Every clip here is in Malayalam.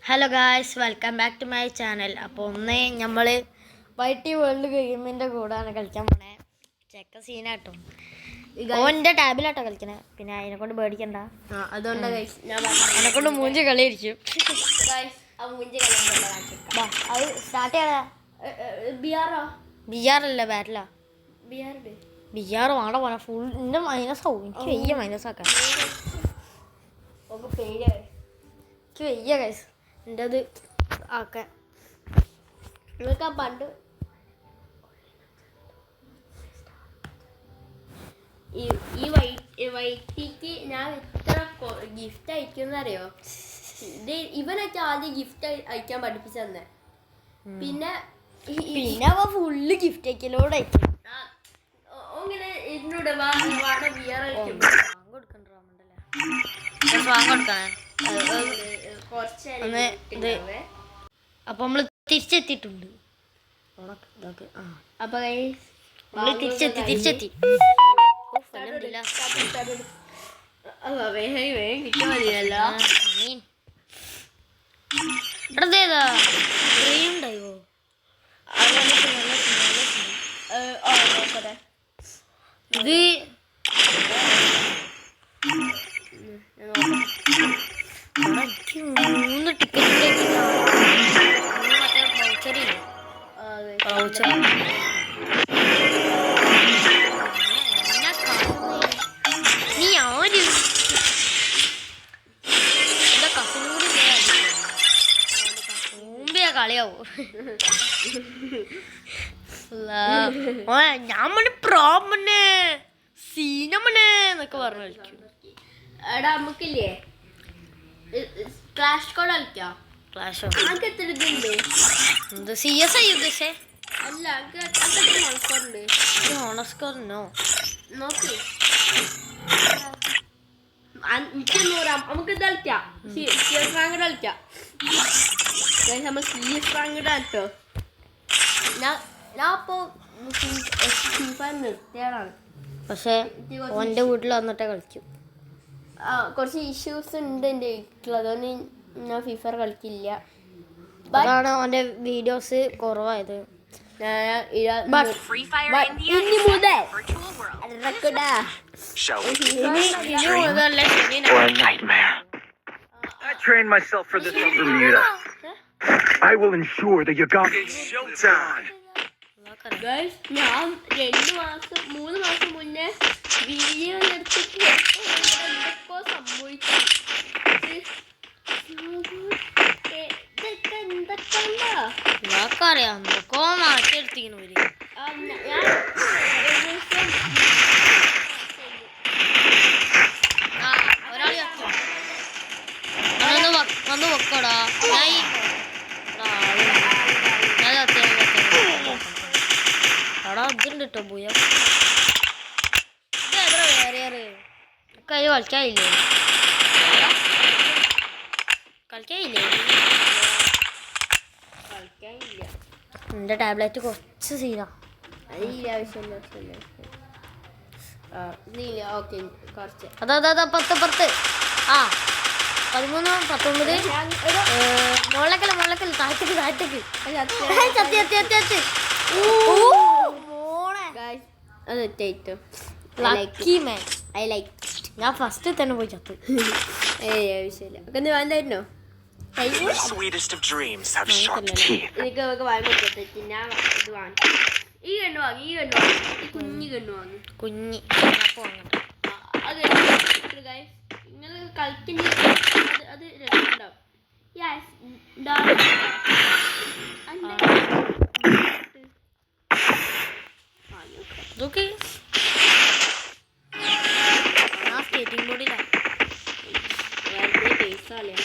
Hello guys, welcome back to my channel. അപ്പോൾ ഒന്ന് നമ്മൾ വൈറ്റി വേൾഡ് ഗെയിമിൻ്റെ കൂടെയാണ് കളിക്കാൻ പോണേ. ചെക്ക സീനാട്ടോ, ഓൻ്റെ ടാബിലാട്ടോ കളിക്കണേ. പിന്നെ അതിനെക്കൊണ്ട് പേടിക്കണ്ട, അതുകൊണ്ട് അതിനെക്കൊണ്ട് മൂഞ്ചി കളിയായിരിക്കും. അത് സ്റ്റാർട്ട് ചെയ്യാ. ബിആറല്ല, ബാറ്റിലാ. ബിആർ വേണ്ട പോലെ ഫുൾ എൻ്റെ മൈനസാവും. എനിക്ക് വയ്യ മൈനസാക്കാൻ, എനിക്ക് വയ്യ ഗൈസ് എൻ്റെ അത് ആക്കാൻ. നിങ്ങൾക്ക് പണ്ട് ഈ വൈറ്റിക്ക് ഞാൻ എത്ര ഗിഫ്റ്റ് അയക്കുന്നറിയോ? ഇവനൊക്കെ ആദ്യം ഗിഫ്റ്റ് അയക്കാൻ പഠിപ്പിച്ചു തന്നെ. പിന്നെ ഫുള്ള് ഗിഫ്റ്റ് അയക്കലോടെ ഇങ്ങനെ ഇതിനോട് അപ്പൊ നമ്മള് തിരിച്ചെത്തിയിട്ടുണ്ട്. അപ്പൊ തിരിച്ചെത്തി കിട്ടുമതിയല്ലോ. ഉണ്ടായോ? ഇത് എനിക്ക് 3 ടിക്കറ്റ് നീ ആര് എന്റെ കസിനും കൂടി മുമ്പേ കളിയാവോ? ഞാൻ പ്രോമനെ സീനമനെ എന്നൊക്കെ പറഞ്ഞു കളിക്കും. എടാ നമുക്കില്ലേ ക്ലാഷ് കോഡ് കളിക്കാം. ക്ലാഷോ? നമുക്ക് എത്ര ഇതുണ്ട്? എന്ത് CS ആയി ഉദ്ദേശിച്ചേ? അല്ല, ഹോണസ്കോറിനോ നോക്ക്. നമുക്ക് ഇത് കളിക്കാം. CS റാങ്ക് കളിക്കാം. നമ്മൾ CS റാങ്ക് കേട്ടോ. ഞാൻ ഇപ്പോൾ നിർത്തിയാണ്. പക്ഷെ ഓൻ്റെ വീട്ടിൽ വന്നിട്ടേ കളിക്കും. കുറച്ച് ഇഷ്യൂസ് ഉണ്ട് എൻ്റെ വീട്ടിൽ, അതുകൊണ്ട് ഞാൻ FIFA കളിക്കില്ല. അതാണ് ഓൻ്റെ വീഡിയോസ് കുറവായത്. ഇനി മുതൽ I trained myself for this on Bermuda. I will ensure that you got showtime. Guys, ഞാൻ 3 മാസം മുന്നേ വീഡിയോ എടുത്തിട്ട് എന്തൊക്കെ സംഭവിച്ചു. അറിയാം, എന്തൊക്കെ മാറ്റിയെടുത്തിങ്ങനെ വരും. ഒരാളി വന്ന് വെക്കോടാ. എടാ ഇതുണ്ട് കേട്ടോ പോയ ഇത് വേറെ കൈ കളിക്കാനില്ലേ? എൻ്റെ ടാബ്ലറ്റ് കുറച്ച് സീനാ. അതാ 10 ആ 13 19 മുളക്കല് താഴത്തേക്ക് ഞാൻ ഫസ്റ്റ് തന്നെ പോയി ചത്ത്. വേണ്ടായിരുന്നോ? Sweetest of dreams have sharp teeth. എനിക്ക് ഞാൻ ഇത് വാങ്ങി. ഈ കണ്ണു വാങ്ങി, കുഞ്ഞു കണ്ണു വാങ്ങി. അത് നിങ്ങൾ കളിക്കുന്ന അത് രസമുണ്ടാവും. സ്കേറ്റിംഗ് ബോർഡിലാ പൈസ അല്ലേ.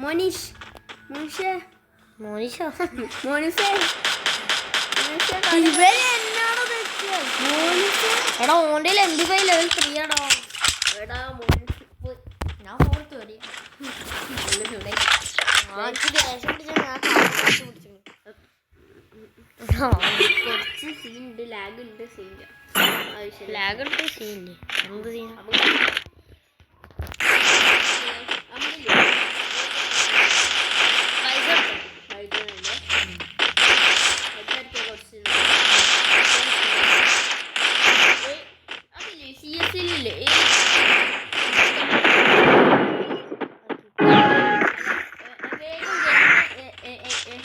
മോനിഷ മോനുസേ ഇവരെന്നാണോ എടാ ഓൻ്റെ MP5 ലെവൽ 3 ആടാ. എടാ മോനിപ്പ് ഞാൻ ഫോർത്ത് വരി. ആർക്ക് ദേശം പിടിച്ചാൽ ഞാൻ പിടിച്ചു. കുറച്ച് സീൻ ഉണ്ട്, ലാഗ് ഉണ്ട്, സീനില്ല. ആവശ്യമില്ല. ലാഗ് ഉണ്ട് സീനില്ലേ? എന്ത് സീൻ?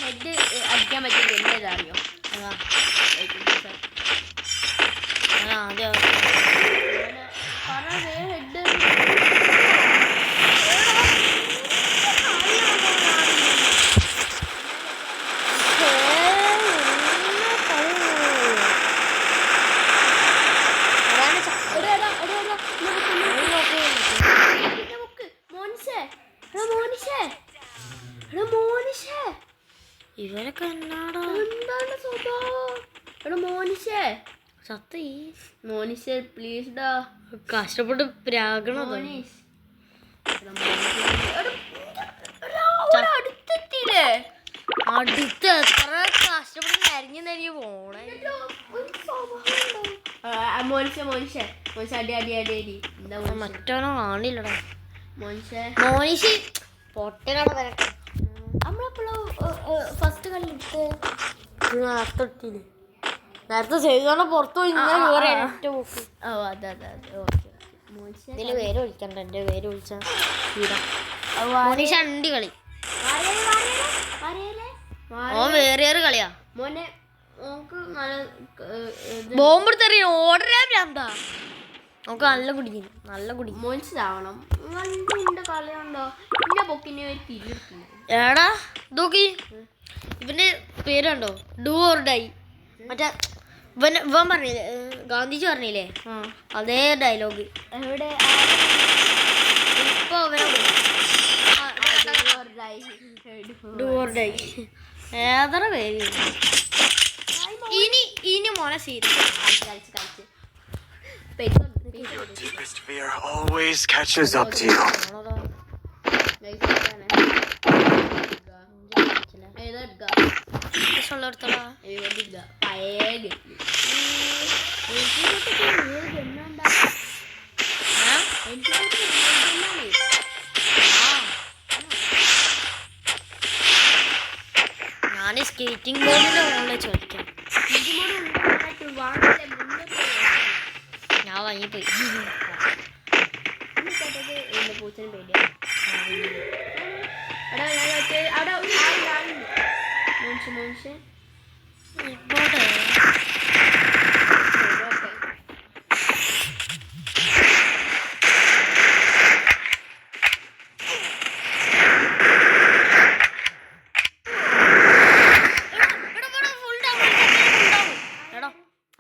ഹെഡ് അടിക്കാൻ പറ്റിയ എന്നേതറിയോ? ആദ്യം ഹെഡ് ഇവരൊക്കെ എന്നാടാ എന്താണ് സ്വഭാവം? എടാ മോനിഷേ, സത്യ മോനിഷേ പ്ലീസ് ഡാ. കഷ്ടപ്പെട്ട് പ്രാകണത്. മോനിഷ് അടുത്തെത്തിയില്ലേ? അടുത്ത് എത്ര കഷ്ടപ്പെട്ട് നരിഞ്ഞു പോണേ. മോനിഷേ മോനിഷേ മോനിഷേ അടി അടി അടി അടി. എന്താ മറ്റവനോ കാണില്ലടാ. മോനിഷേ മോനിഷ് പൊട്ടനാണ് വരട്ടെ. നമ്മളെപ്പോഴും ഫസ്റ്റ് കളിയിട്ട് നേരത്തെ ചെയ്താണ് പുറത്തു പോയി പോക്ക്. ഓ അതെ അതെ അതെ. ഓക്കെ മോനിഷേ ഇതില് പേര് വിളിക്കണ്ട. എൻ്റെ പേര് വിളിച്ച മോനിഷ അണ്ടി കളി. ഓൻ വേറെ കളിയാ. മോനെ നമുക്ക് നല്ല ബോംബെടുത്തെറിയ ഓർഡർ എന്താ നമുക്ക് നല്ല കുടിക്കുന്നു. നല്ല കുടിക്കും. മോനിഷാവണം. നിന്റെ കളിയുണ്ടോ? എന്റെ പൊക്കിനെ ഒരു തിരിഞ്ഞെടുക്കുന്നു. എടാ നോക്കി ഇവന്റെ പേര് കണ്ടോ? Do or die. മറ്റേ ഇവൻ പറഞ്ഞില്ലേ, ഗാന്ധിജി പറഞ്ഞില്ലേ, അതേ ഡയലോഗ് എവിടെ ഇപ്പൊ അവനെ ഡു ഓർ ഡൈ. ഏതറ പേര്. ഇനി മോനെ സീരിയസ് കളിച്ച് Your deepest fear always catches up to you. ഞാൻ സ്കേറ്റിംഗ് ബോർഡിന്റെ മുകളിൽ ചോദിക്കാം. ഞാൻ വാങ്ങിപ്പോയി. പൂച്ചന് പേടിയാ. മോനിഷേ ഇങ്ങോട്ട്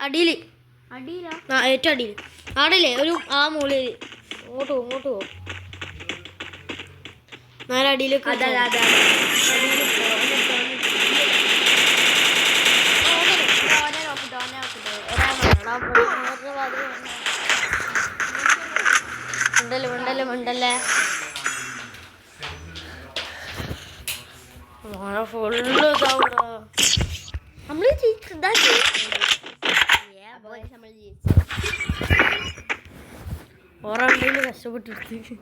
അടിയില് അടിയിലാ? ഏറ്റവും അടിയിൽ ആടില്ലേ ഒരു ആ മൂലയില്. ഇങ്ങോട്ട് പോ. നാലടിയിലേക്ക് മിണ്ടല്ലേ ഫുള്ള് ഇതാവൂടാ. നമ്മള് ഓറണ്ടയില് കഷ്ടപ്പെട്ടിട്ട്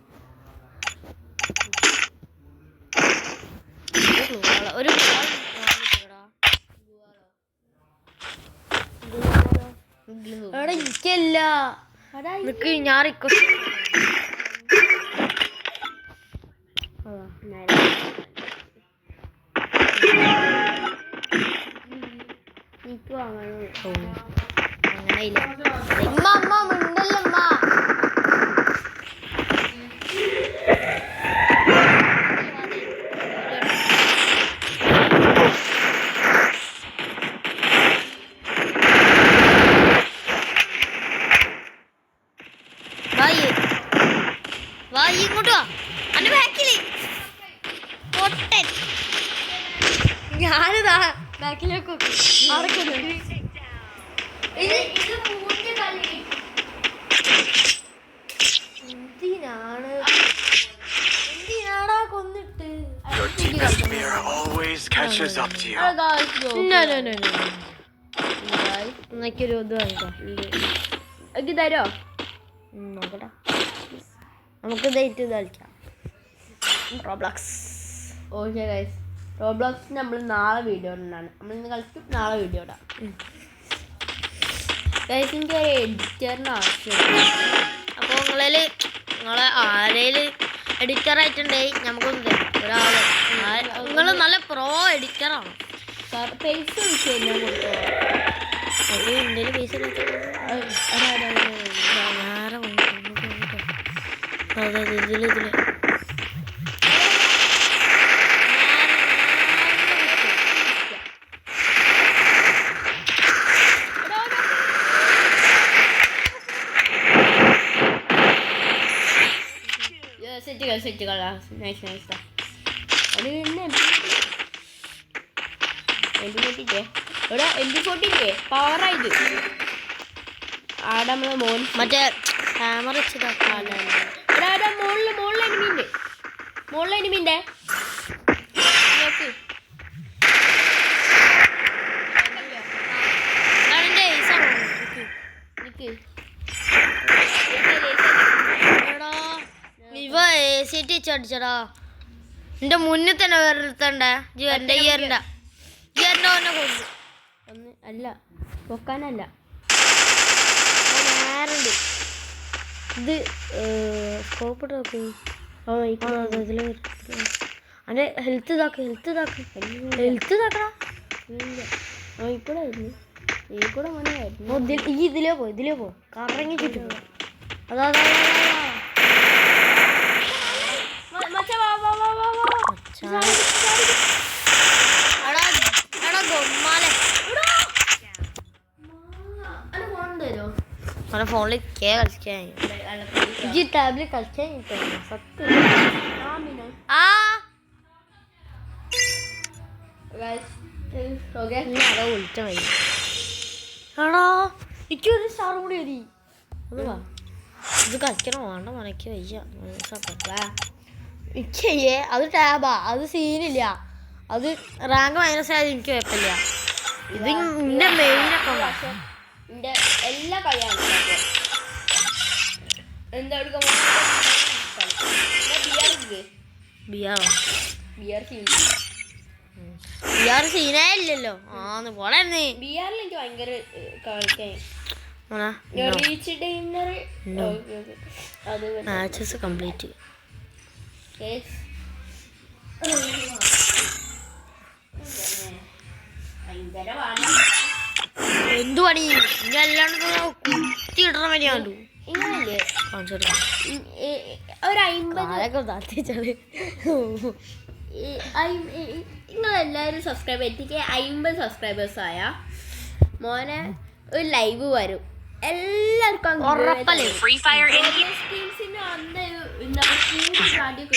ഒരു എടാ എനിക്കല്ല നിക്ക് ഞാൻ റിക്വസ്റ്റ് അങ്ങനെ ഇല്ല. അമ്മ മിണ്ടല്ലമ്മ. വാ ഇങ്ങോട്ട് വാ. അന്റെ ബാക്കില് പൊട്ടൻ. ഞാനിതാ ബാക്കിലേക്ക് ഇത് മൂന്ന് കളി is up to you. എന്നൊക്കെയൊരു ഇത് വാങ്ങിക്കോ. എനിക്ക് തരോ? നോക്കട്ടെ, നമുക്ക് ഇത് കളിക്കാം. റോബ്ലോക്സ്. ഓക്കെ ഗൈസ്, റോബ്ലോക്സ് നമ്മൾ നാളെ വീഡിയോ ഇടാണ്. നമ്മൾ ഇന്ന് കളിക്കും, നാളെ വീഡിയോ ഇടാം. ഗൈസ്, എനിക്ക് ഒരു എഡിറ്ററിന് ആവശ്യമുണ്ട്. അപ്പോൾ നിങ്ങളെ ആരേലും എഡിറ്ററായിട്ടുണ്ടെങ്കിൽ നമുക്കൊന്ന് തരും ഒരാൾ. നിങ്ങൾ നല്ല പ്രോ എഡിറ്ററാണ്. പൈസ വിഷയം കൊടുത്തോ? അത് ഇന്ത്യയിൽ പൈസ ഇതില് സെറ്റുകൾ നൈസ്. അത് ഇവിടെ MP40 പവറായത് ആടെ നമ്മളെ മോൻ മറ്റേ ക്യാമറ വെച്ചിട്ടാണ്. ഇവിടെ മുകളിൽ എനിമിന്റെ ഇവ AC അടിച്ചടാ. എന്റെ മുന്നിൽ തന്നെ വേറെടുത്തണ്ടേ എന്റെ ഇയറിന്റെ കൊണ്ടു ഒന്ന് അല്ല പൊക്കാനല്ല, നേരുണ്ട്. ഇത് സ്കോപ്പ് ഇട്ട് ഇതില് അന്റെ ഹെൽത്ത് ഇതാക്കടാ. ഇപ്പോഴായിരുന്നു ഈ കൂടെ മോനായിരുന്നു. ഇതിലേ പോ കറങ്ങി ചുറ്റും. അതാ ഫോണിൽ കളിക്കാൻ ഈ ടാബിൽ കളിക്കാൻ സത്യം. വിളിച്ച മതി. ആടാ എനിക്കൊരു സ്റ്റാർ കൂടി മതി. ഒന്ന് വാ, ഇത് കളിക്കണോ വേണ്ട മനക്ക് വയ്യ. എനിക്കയ്യേ അത് ടാബാ, അത് സീനില്ല. അത് റാങ്ക് മൈനസ് ആയത് എനിക്ക് കുഴപ്പമില്ല. ഇത് എൻ്റെ മെയിനൊക്കെ എൻ്റെ എല്ലാ കളിയാണ്. എന്താ ബിആർ സീനേ ഇല്ലല്ലോ. ആന്ന് പോണേ ബിആറിൽ എനിക്ക് ഭയങ്കര കളിക്കാൻ റീച്ച് ഡൈനർ അത് മാച്ചസ് കംപ്ലീറ്റ്. എന്തു പണി ഇനി അല്ലാണ്ട് കുത്തി ഇടണ മതി. കണ്ടു ഇങ്ങനല്ലേ ഒരു 50 നിങ്ങളെല്ലാവരും സബ്സ്ക്രൈബ് എത്തിക്ക് 50 സബ്സ്ക്രൈബേഴ്സ് ആയ മോനെ ഒരു ലൈവ് വരും. എല്ലാവർക്കും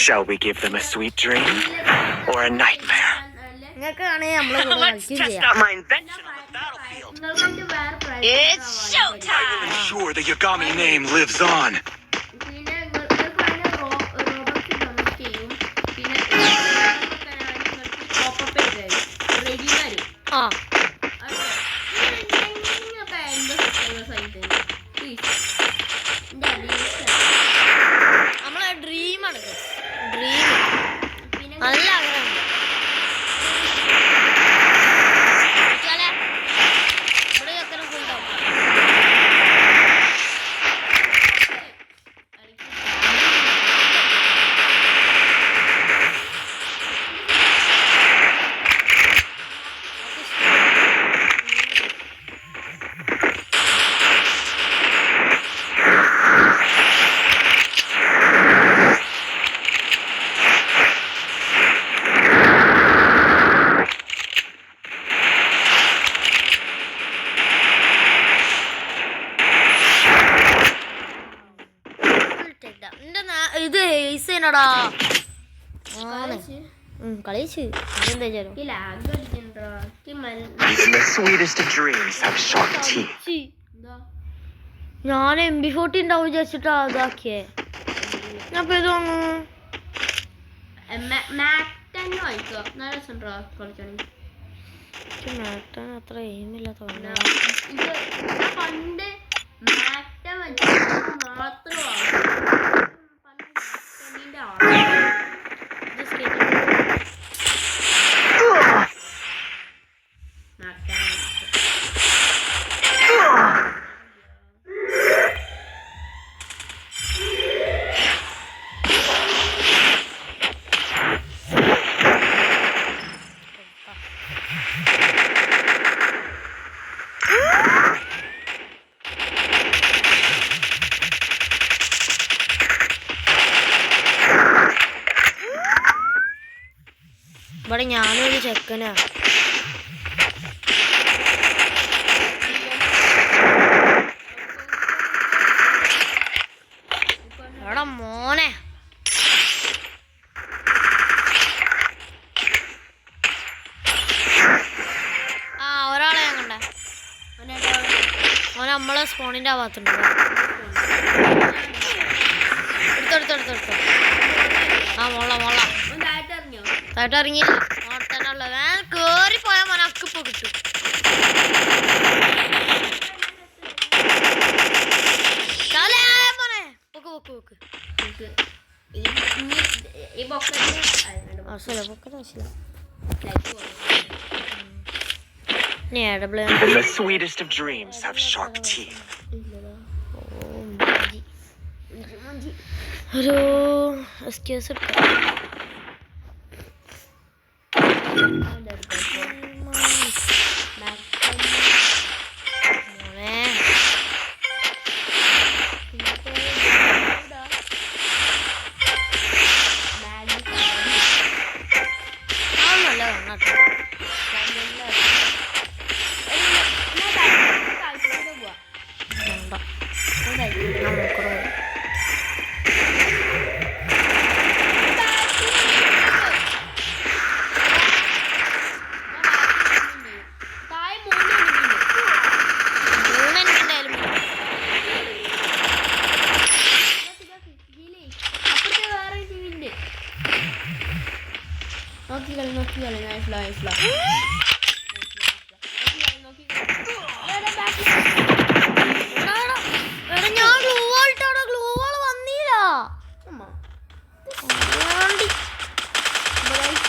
Shall we give them a sweet dream or a nightmare? നിങ്ങൾക്ക് ആണെങ്കിൽ നമ്മളെ കൂടെ കളിക്കുകയും ചെയ്യാം. My invention on the battlefield. It's I will ensure the Yagami name lives on. പിന്നെ ഡൗൺലോഡ് ചെയ്യും. പിന്നെ റെഡി വരും. നമ്മളെ ഡ്രീമാണ്. ഡ്രീം നല്ല ആഗ്രഹമുണ്ട്. ഇവിടെ ചെക്കനെ ഫുൾ ഡൗൺ. ഇത് ഹേസേനടാ കളിച്ച് എന്താ Even the sweetest of dreams have sharp teeth. ഞാൻ MP40 ഉണ്ടാവും വിചാരിച്ചിട്ടാ അതാക്കിയേ. ഞാൻ ഇപ്പൊ ഇത് വാങ്ങുന്നു. മാക് 10 വാങ്ങിക്കോ, നല്ല രസം കളിക്കണെങ്കിൽ. മാറ്റാൻ അത്ര എയിമില്ല തോന്നുന്നു. ഇത് പണ്ട് മാറ്റം മാത്രമാണ് ഇവിടെ ഞാനൊരു ചെക്കനാ. എടാ മോനെ ഒരാളെ ഞാൻ കണ്ടേ. മോനെ നമ്മളെ സ്പോണിന്റെ ആ ഭാഗത്തുണ്ട്. എടുത്തെടുത്തെടുത്തെടുത്തു. ആ മോള തായിട്ട് ഇറങ്ങിയില്ല. ഓർത്തന്നെ ഉള്ളത് ഞാൻ കേറി പോയാ മോനെ അക്കിപ്പോ കിട്ടും. മോനെ പൊക്ക് പൊക്ക് പൊക്ക് The sweetest of dreams have sharp teeth. ഒരു എക്സ്ക്യൂസ് എടുക്കാം.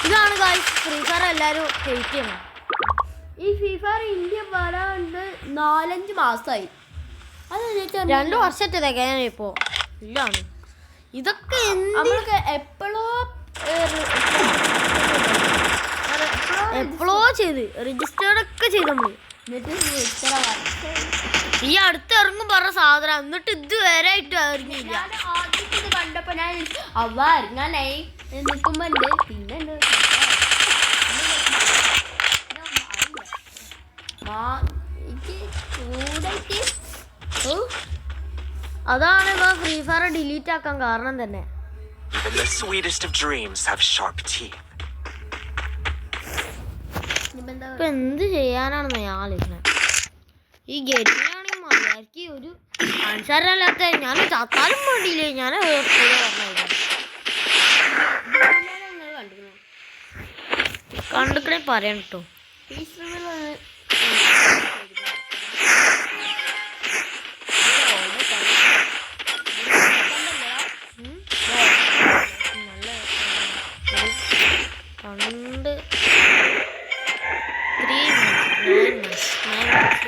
ഇതാണ് ഫ്രീ ഫയർ എല്ലാരും ഹേറ്റ് ചെയ്യണം. ഈ ഫ്രീ ഫയർ ഇന്ത്യ വരാണ്ട് 4-5 മാസമായി. അത് 2 വർഷത്തെ തികയാൻ ഇപ്പോ ഇല്ലാണ്. ഇതൊക്കെ നമ്മൾക്ക് എപ്പോഴോ ചെയ്ത് രജിസ്റ്റേർഡ് ഒക്കെ ചെയ്ത് നമ്മള്. ഈ അടുത്ത് ഇറങ്ങും പറഞ്ഞ സാധനം എന്നിട്ട് ഇതുവരെ ആയിട്ട് ഇറങ്ങിയില്ല. ആദ്യം കണ്ടപ്പോ ഞാൻ ഇറങ്ങാനായി നിൽക്കുമ്പോ ഉണ്ട് പിന്നെ അതാണ് ഇപ്പൊ ഫ്രീ ഫയർ ഡിലീറ്റ് ആക്കാൻ കാരണം തന്നെ. Even the sweetest of dreams have sharp teeth. ഇപ്പൊ എന്ത് ചെയ്യാനാണെന്ന് ഞാൻ ആലോചിക്കണേ. ഈ ഗെറ്റിനാണെങ്കിൽ മര്യാദക്ക് ഒരു ആൻസറിനല്ലാത്ത ഞാൻ ചത്താലും വേണ്ടിയില്ലേ. ഞാൻ കണ്ടിക്കണേ പറയാൻ കേട്ടോ. പണ്ട് 3 months 9 months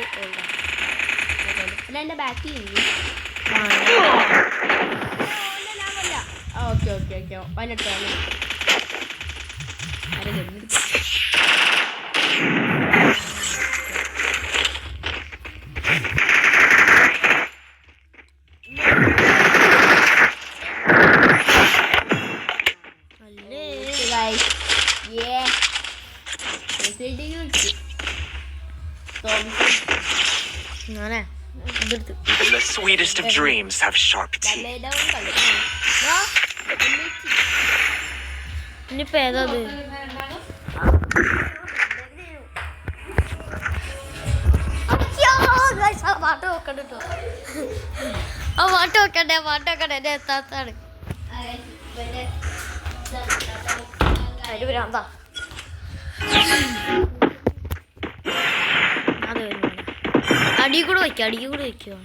എന്റെ ബാക്കി പതിനെട്ടോ Even the sweetest of dreams have sharp teeth. ഇനിയിപ്പോ ഏതാ പാട്ട് വെക്കണ്ട കേട്ടോ. ആ പാട്ട് വെക്കണ്ടേ എന്റെ എത്താത്താണ്. അടി കൂടെ വയ്ക്കോ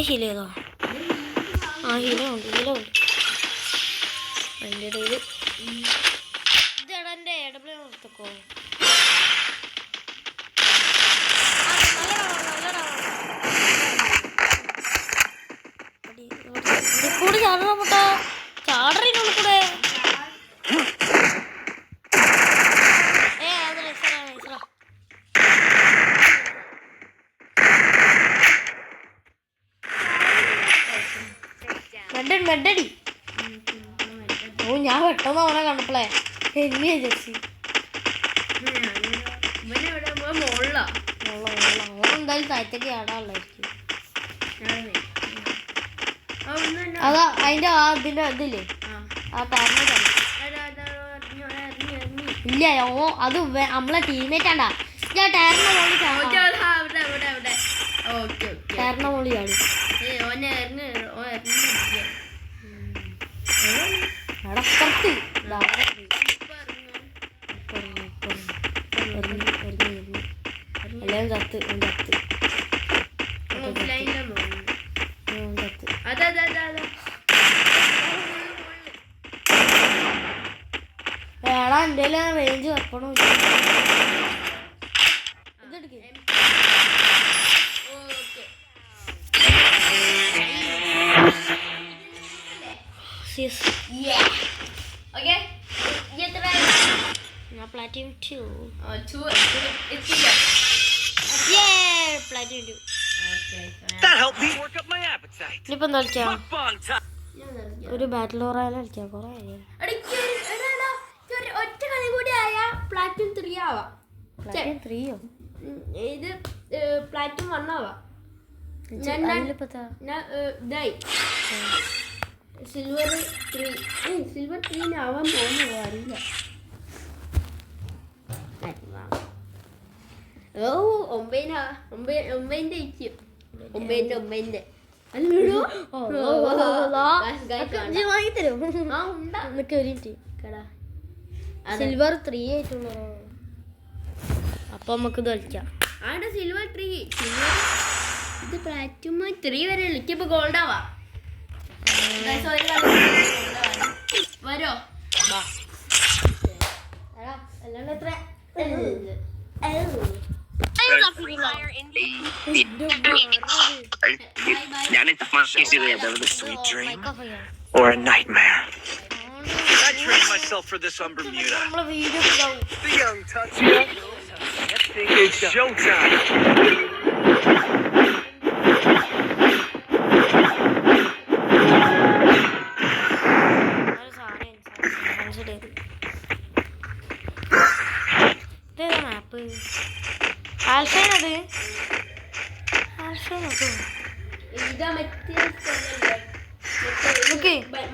ഹീലേതോ ഹീലുണ്ട് അതിൻ്റെ ഇടയിൽ ഇതെടാ ഇടപെടൽ നിർത്തക്കോ കൂടെ ചാടണം മുട്ട ചാടറിനുള്ളിൽ കൂടെ മെഡടി ഓ ഞാൻ പെട്ടെന്ന് അവനെ കണ്ടപ്പോളേ എന്നെയാ ചേച്ചി ഓനെന്തായാലും താഴത്തേക്ക് ചാടാനുള്ളായിരിക്കും അതാ അതിന്റെ ഇതിന്റെ ഇതില്ലേ ആ കാരണം ഇല്ല ഓ അത് നമ്മളെ ടീമേറ്റ് ആണ്ടാ ഞാൻ ടയറിന്റെ മോളി ടയറിന്റെ മോളി ചാടും അടപ്പുറത്ത് എല്ലാം ചത്ത് വേടാ എൻ്റെ റേഞ്ച് വെക്കണം Platinum 2. Yeah, Platinum 2. Okay. That helped me work up my appetite. ഇനിയിപ്പോൾ എന്താ കളിക്കാം Mukbang time. ഒരു ബാറ്റിൽ റോയൽ കളിക്കാം കുറേ ഒറ്റ കളി കൂടി ആയ പ്ലാറ്റിനം 3 ആവാം പ്ലാറ്റിനം 3യോ ഇത് പ്ലാറ്റിനം 1 ആവാം ഇതായി സിൽവർ 3 ആവാൻ പോകുന്നു അറിയില്ല ഓ 9 അല്ലല്ലോ സിൽവർ 3 ആയിട്ടുള്ളൂ അപ്പൊ നമുക്ക് ഇത് കളിക്കാം ആടെ സിൽവർ 3 ഇത് പ്ലാറ്റിനം 3 വരെ ഇപ്പൊ ഗോൾഡ് ആവാ വരോ അല്ലാണ്ട് എത്ര A sweet dream or a nightmare. I trained myself for this on Bermuda. The young touchy. It's showtime.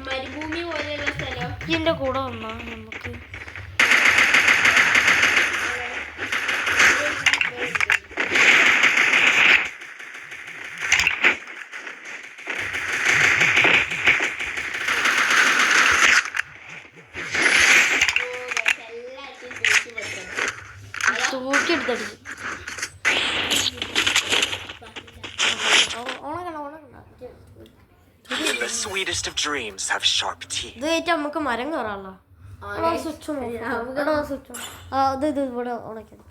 മരുഭൂമി പോലെയുള്ള സ്ഥലം എന്റെ കൂടെ വന്നാ നമുക്ക് തൂക്കിയെടുത്തടിച്ചു The sweetest of dreams have sharp teeth. ഇത് വെച്ചാൽ നമുക്ക് മരം കയറാമല്ലോ സ്വിച്ച് സ്വിച്ച് ഇത് ഇവിടെ ഉണക്കണം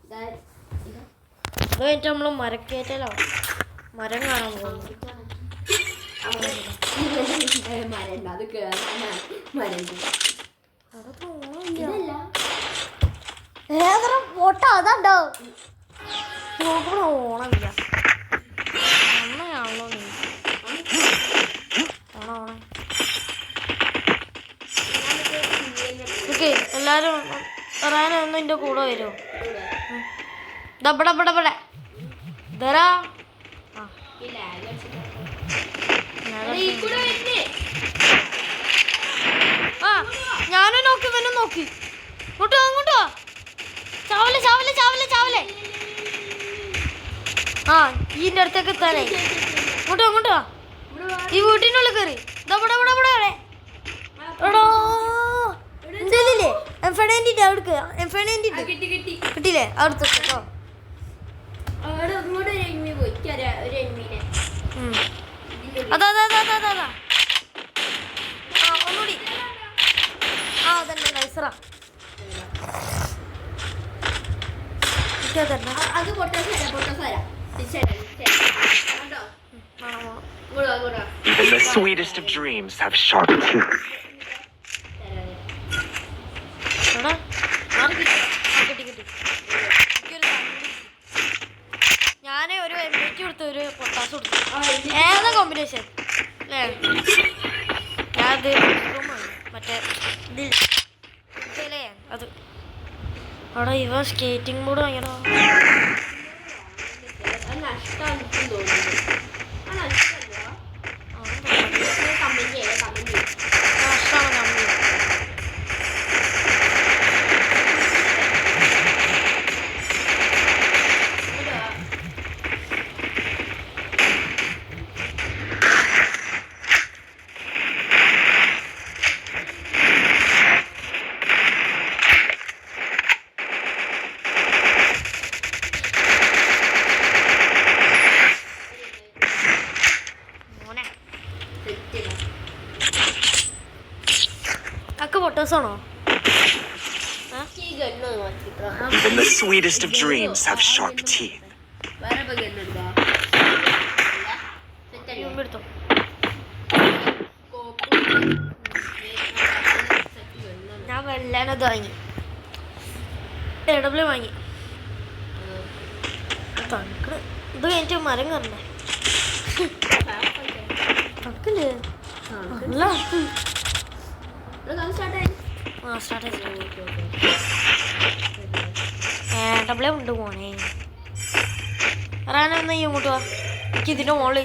ഇത് വെച്ചാൽ നമ്മൾ മരക്കേറ്റലോ മരം കാണാൻ പോകുന്നു ഏതരം ഓട്ടം അതാണ്ടോ നോക്കുമ്പോ ഓണമില്ല ഒന്ന് എൻ്റെ കൂടെ വരുമോ? ഇവിടെ ഇതരാ ആ ഞാനും നോക്കി ഇവനും നോക്കി. അങ്ങോട്ട് വാ ചാവലെ ആ ഈൻ്റെ അടുത്തേക്ക് എത്താനായി. അങ്ങോട്ട് വാ ഈ വീട്ടിൻ്റെ ഉള്ളിൽ കയറി. എടോ എന്തല്ലേ എംഫണേൻ്റെ അവിടെ കിട്ടിയില്ലേ അവിടുത്തെ കേട്ടോ. അതാ ഒന്നുകൂടി അതന്നെ നൈസറാ. അത് പൊട്ടാസാരാ Even the sweetest of dreams have sharp teeth. ഞാനേ ഒരു എംബിക്ക് കൊടുത്തു, ഒരു പൊട്ടാസ് കൊടുത്തു. ഏതാ കോമ്പിനേഷൻ അല്ലേ? ഞാനത് മറ്റേ ഇതില്ലേ അത് അവിടെ ഇവ സ്കേറ്റിംഗ് ബോർഡ് ഭയങ്കര പൊട്ടാസാണോ? Even the sweetest of dreams have sharp teeth. ഞാൻ വെള്ളാനത് വാങ്ങി, എടബിള് വാങ്ങി. തണുക്കണ് ഇത് കഴിഞ്ഞിട്ട് മരം കറണ്ടേ തണുക്കല്ലേ? ഡബിളെ ഉണ്ട് പോണേ. റാനൊന്ന് ഇങ്ങോട്ട് വാ. എനിക്ക് ഇതിന്റെ മോള്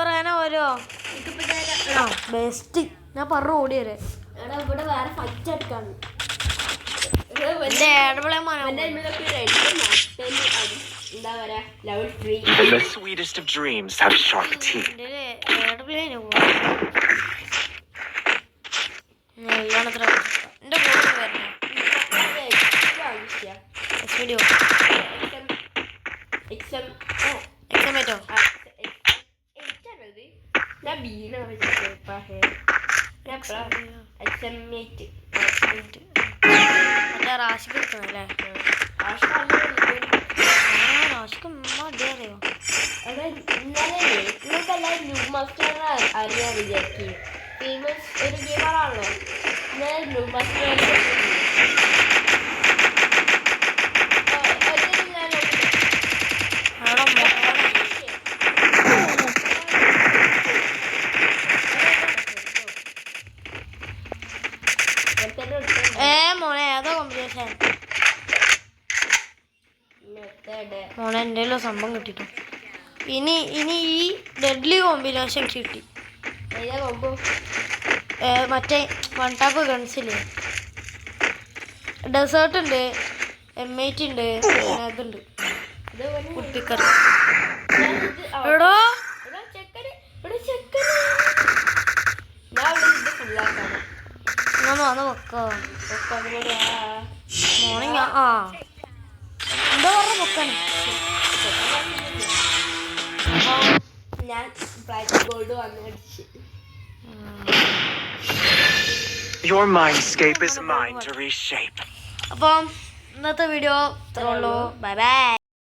റാന വരുമോ? ബെസ്റ്റ് ഞാൻ പറഞ്ഞു ഓടി വരെ. ഇവിടെ വേറെ ഫൈറ്റ് എടുക്കാണ്. എന്താ പറയാ level 3. Even the sweetest of dreams have sharp teeth. റാശിക്ക് എടുക്കണല്ലേ? നിങ്ങൾക്കെല്ലാം ന്യൂ മാസ്റ്റർ അറിയാൻ വിചാരിക്കും. ഫേമസ് ഒരു ഗെയിമറാണല്ലോ. ഞാൻ ന്യൂ മാസ്റ്റർ മോനെ ഏതോ കോമ്പിനേഷൻ മോനെ എൻ്റെ സംഭവം കിട്ടിട്ടു. ഇനി ഈ ഡെഡ്ലി കോമ്പിനേഷൻ കിട്ടി. മറ്റേ 1 ടാപ്പ് ഗൺസില്ലേ? ഡെസേർട്ട് ഉണ്ട്, M8 ഉണ്ട്, പിന്നെ അതുണ്ട് കുട്ടിക്കറി. എടോ ഞാൻ വന്ന് വെക്കോ മോർണിംഗ്. ആ എന്താ പറഞ്ഞ പൊക്കാണ്. ഞാൻ ബ്ലാക്ക് ഗോൾഡ് വന്ന് അടിച്ച്. Your mindscape is mine to reshape. അപ്പം ഇന്നത്തെ വീഡിയോ ഇത്രേ ഉള്ളൂ. Bye bye.